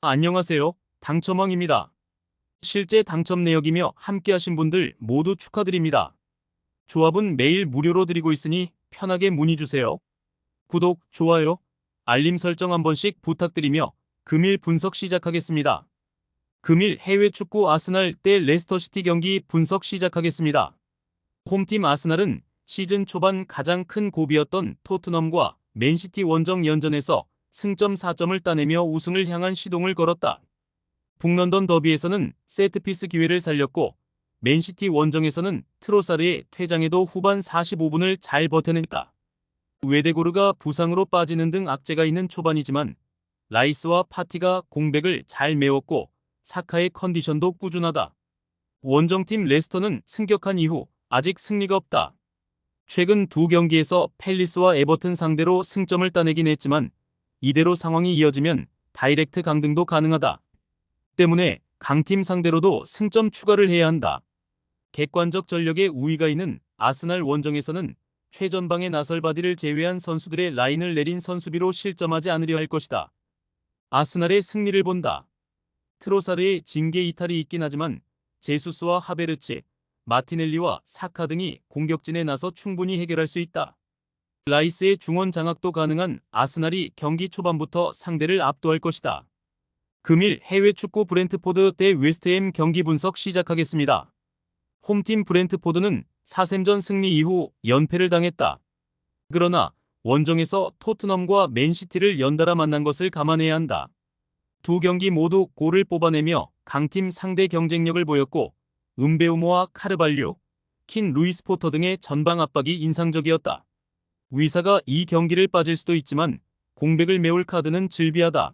안녕하세요. 당첨왕입니다. 실제 당첨 내역이며 함께하신 분들 모두 축하드립니다. 조합은 매일 무료로 드리고 있으니 편하게 문의주세요. 구독, 좋아요, 알림 설정 한 번씩 부탁드리며 금일 분석 시작하겠습니다. 금일 해외 축구 아스날 대 레스터시티 경기 분석 시작하겠습니다. 홈팀 아스날은 시즌 초반 가장 큰 고비였던 토트넘과 맨시티 원정 연전에서 승점 4점을 따내며 우승을 향한 시동을 걸었다. 북런던 더비에서는 세트피스 기회를 살렸고 맨시티 원정에서는 트로사르의 퇴장에도 후반 45분을 잘 버텨냈다. 웨데고르가 부상으로 빠지는 등 악재가 있는 초반이지만 라이스와 파티가 공백을 잘 메웠고 사카의 컨디션도 꾸준하다. 원정팀 레스터는 승격한 이후 아직 승리가 없다. 최근 두 경기에서 팰리스와 에버튼 상대로 승점을 따내긴 했지만 이대로 상황이 이어지면 다이렉트 강등도 가능하다. 때문에 강팀 상대로도 승점 추가를 해야 한다. 객관적 전력에 우위가 있는 아스날 원정에서는 최전방에 나설바디를 제외한 선수들의 라인을 내린 선수비로 실점하지 않으려 할 것이다. 아스날의 승리를 본다. 트로사르의 징계 이탈이 있긴 하지만 제수스와 하베르츠, 마티넬리와 사카 등이 공격진에 나서 충분히 해결할 수 있다. 라이스의 중원 장악도 가능한 아스날이 경기 초반부터 상대를 압도할 것이다. 금일 해외 축구 브렌트포드 대 웨스트햄 경기 분석 시작하겠습니다. 홈팀 브렌트포드는 4sem전 승리 이후 연패를 당했다. 그러나 원정에서 토트넘과 맨시티를 연달아 만난 것을 감안해야 한다. 두 경기 모두 골을 뽑아내며 강팀 상대 경쟁력을 보였고 은베우모와 카르발류, 킨 루이스 포터 등의 전방 압박이 인상적이었다. 위사가 이 경기를 빠질 수도 있지만 공백을 메울 카드는 즐비하다.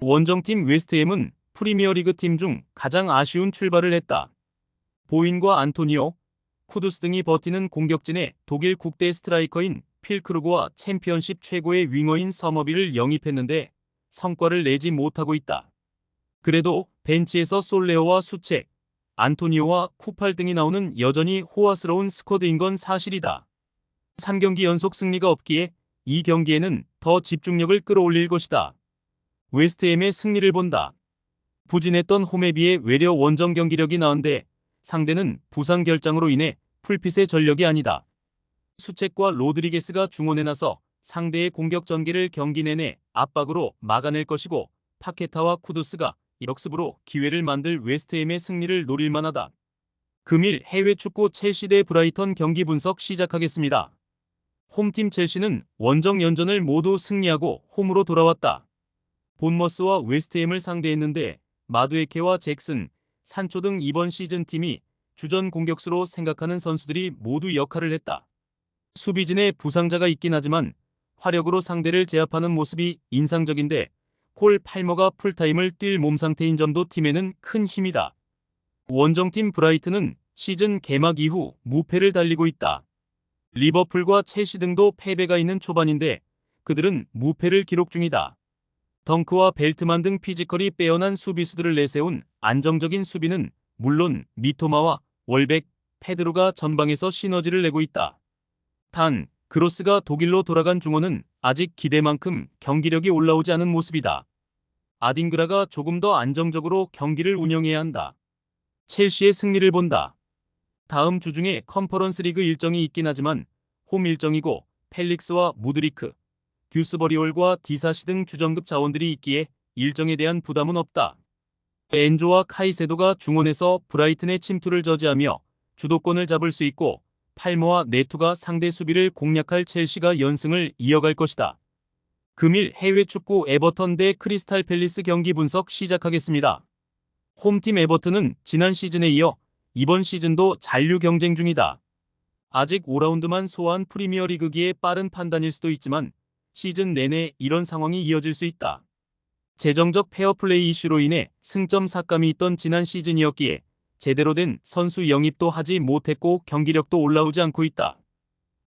원정팀 웨스트햄은 프리미어리그 팀 중 가장 아쉬운 출발을 했다. 보인과 안토니오, 쿠두스 등이 버티는 공격진에 독일 국대 스트라이커인 필크루그와 챔피언십 최고의 윙어인 서머비를 영입했는데 성과를 내지 못하고 있다. 그래도 벤치에서 솔레오와 수책, 안토니오와 쿠팔 등이 나오는 여전히 호화스러운 스쿼드인 건 사실이다. 3경기 연속 승리가 없기에 이 경기에는 더 집중력을 끌어올릴 것이다. 웨스트햄의 승리를 본다. 부진했던 홈에 비해 외려 원정 경기력이 나은데 상대는 부상 결장으로 인해 풀핏의 전력이 아니다. 수책과 로드리게스가 중원에 나서 상대의 공격 전개를 경기 내내 압박으로 막아낼 것이고 파케타와 쿠두스가 역습으로 기회를 만들 웨스트햄의 승리를 노릴 만하다. 금일 해외 축구 첼시 대 브라이턴 경기 분석 시작하겠습니다. 홈팀 첼시는 원정 연전을 모두 승리하고 홈으로 돌아왔다. 본머스와 웨스트햄을 상대했는데 마두에케와 잭슨, 산초 등 이번 시즌 팀이 주전 공격수로 생각하는 선수들이 모두 역할을 했다. 수비진에 부상자가 있긴 하지만 화력으로 상대를 제압하는 모습이 인상적인데 콜 팔머가 풀타임을 뛸 몸 상태인 점도 팀에는 큰 힘이다. 원정팀 브라이튼은 시즌 개막 이후 무패를 달리고 있다. 리버풀과 첼시 등도 패배가 있는 초반인데 그들은 무패를 기록 중이다. 덩크와 벨트만 등 피지컬이 빼어난 수비수들을 내세운 안정적인 수비는 물론 미토마와 월백, 페드로가 전방에서 시너지를 내고 있다. 단, 그로스가 독일로 돌아간 중원은 아직 기대만큼 경기력이 올라오지 않은 모습이다. 아딩그라가 조금 더 안정적으로 경기를 운영해야 한다. 첼시의 승리를 본다. 다음 주 중에 컨퍼런스 리그 일정이 있긴 하지만 홈 일정이고 펠릭스와 무드리크, 듀스버리올과 디사시 등 주전급 자원들이 있기에 일정에 대한 부담은 없다. 엔조와 카이세도가 중원에서 브라이튼의 침투를 저지하며 주도권을 잡을 수 있고 팔머와 네투가 상대 수비를 공략할 첼시가 연승을 이어갈 것이다. 금일 해외 축구 에버턴 대 크리스탈 팰리스 경기 분석 시작하겠습니다. 홈팀 에버튼은 지난 시즌에 이어 이번 시즌도 잔류 경쟁 중이다. 아직 5라운드만 소화한 프리미어리그기에 빠른 판단일 수도 있지만 시즌 내내 이런 상황이 이어질 수 있다. 재정적 페어플레이 이슈로 인해 승점 삭감이 있던 지난 시즌이었기에 제대로 된 선수 영입도 하지 못했고 경기력도 올라오지 않고 있다.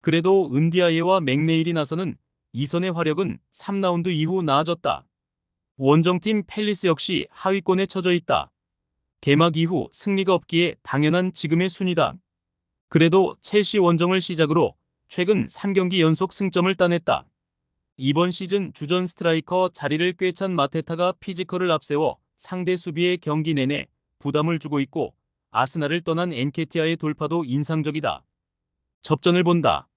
그래도 은디아예와 맥네일이 나서는 이선의 화력은 3라운드 이후 나아졌다. 원정팀 팰리스 역시 하위권에 처져 있다. 개막 이후 승리가 없기에 당연한 지금의 순위다. 그래도 첼시 원정을 시작으로 최근 3경기 연속 승점을 따냈다. 이번 시즌 주전 스트라이커 자리를 꿰찬 마테타가 피지컬을 앞세워 상대 수비에 경기 내내 부담을 주고 있고 아스날을 떠난 엔케티아의 돌파도 인상적이다. 접전을 본다.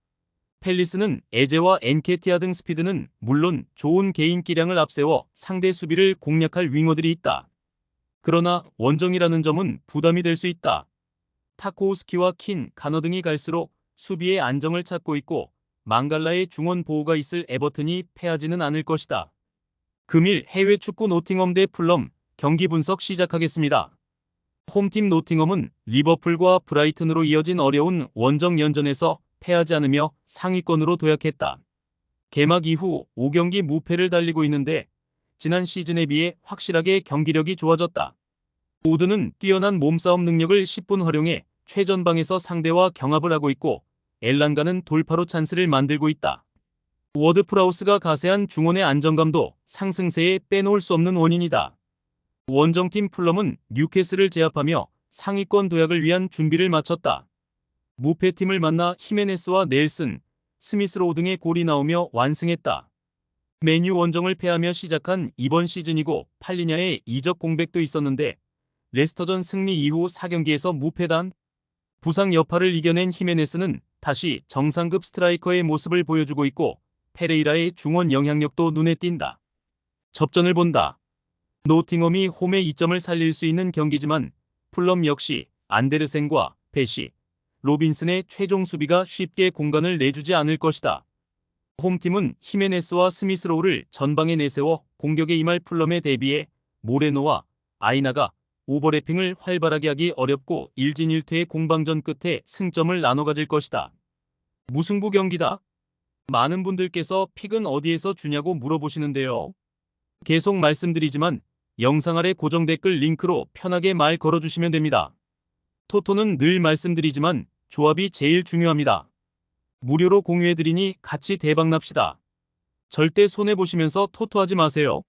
팰리스는 에제와 엔케티아 등 스피드는 물론 좋은 개인 기량을 앞세워 상대 수비를 공략할 윙어들이 있다. 그러나 원정이라는 점은 부담이 될 수 있다. 타코우스키와 킨, 가너 등이 갈수록 수비의 안정을 찾고 있고 망갈라의 중원 보호가 있을 에버튼이 패하지는 않을 것이다. 금일 해외 축구 노팅엄 대 풀럼 경기 분석 시작하겠습니다. 홈팀 노팅엄은 리버풀과 브라이튼으로 이어진 어려운 원정 연전에서 패하지 않으며 상위권으로 도약했다. 개막 이후 5경기 무패를 달리고 있는데 지난 시즌에 비해 확실하게 경기력이 좋아졌다. 우드는 뛰어난 몸싸움 능력을 10분 활용해 최전방에서 상대와 경합을 하고 있고 엘란가는 돌파로 찬스를 만들고 있다. 워드 프라우스가 가세한 중원의 안정감도 상승세에 빼놓을 수 없는 원인이다. 원정팀 풀럼은 뉴캐슬을 제압하며 상위권 도약을 위한 준비를 마쳤다. 무패팀을 만나 히메네스와 넬슨, 스미스로우 등의 골이 나오며 완승했다. 맨유 원정을 패하며 시작한 이번 시즌이고 팔리냐의 이적 공백도 있었는데 레스터전 승리 이후 4경기에서 무패단. 부상 여파를 이겨낸 히메네스는 다시 정상급 스트라이커의 모습을 보여주고 있고 페레이라의 중원 영향력도 눈에 띈다. 접전을 본다. 노팅엄이 홈의 이점을 살릴 수 있는 경기지만 풀럼 역시 안데르센과 베시, 로빈슨의 최종 수비가 쉽게 공간을 내주지 않을 것이다. 홈팀은 히메네스와 스미스로우를 전방에 내세워 공격에 임할 풀럼에 대비해 모레노와 아이나가 오버래핑을 활발하게 하기 어렵고 1진 1퇴의 공방전 끝에 승점을 나눠 가질 것이다. 무승부 경기다. 많은 분들께서 픽은 어디에서 주냐고 물어보시는데요. 계속 말씀드리지만 영상 아래 고정 댓글 링크로 편하게 말 걸어주시면 됩니다. 토토는 늘 말씀드리지만 조합이 제일 중요합니다. 무료로 공유해드리니 같이 대박납시다. 절대 손해보시면서 토토하지 마세요.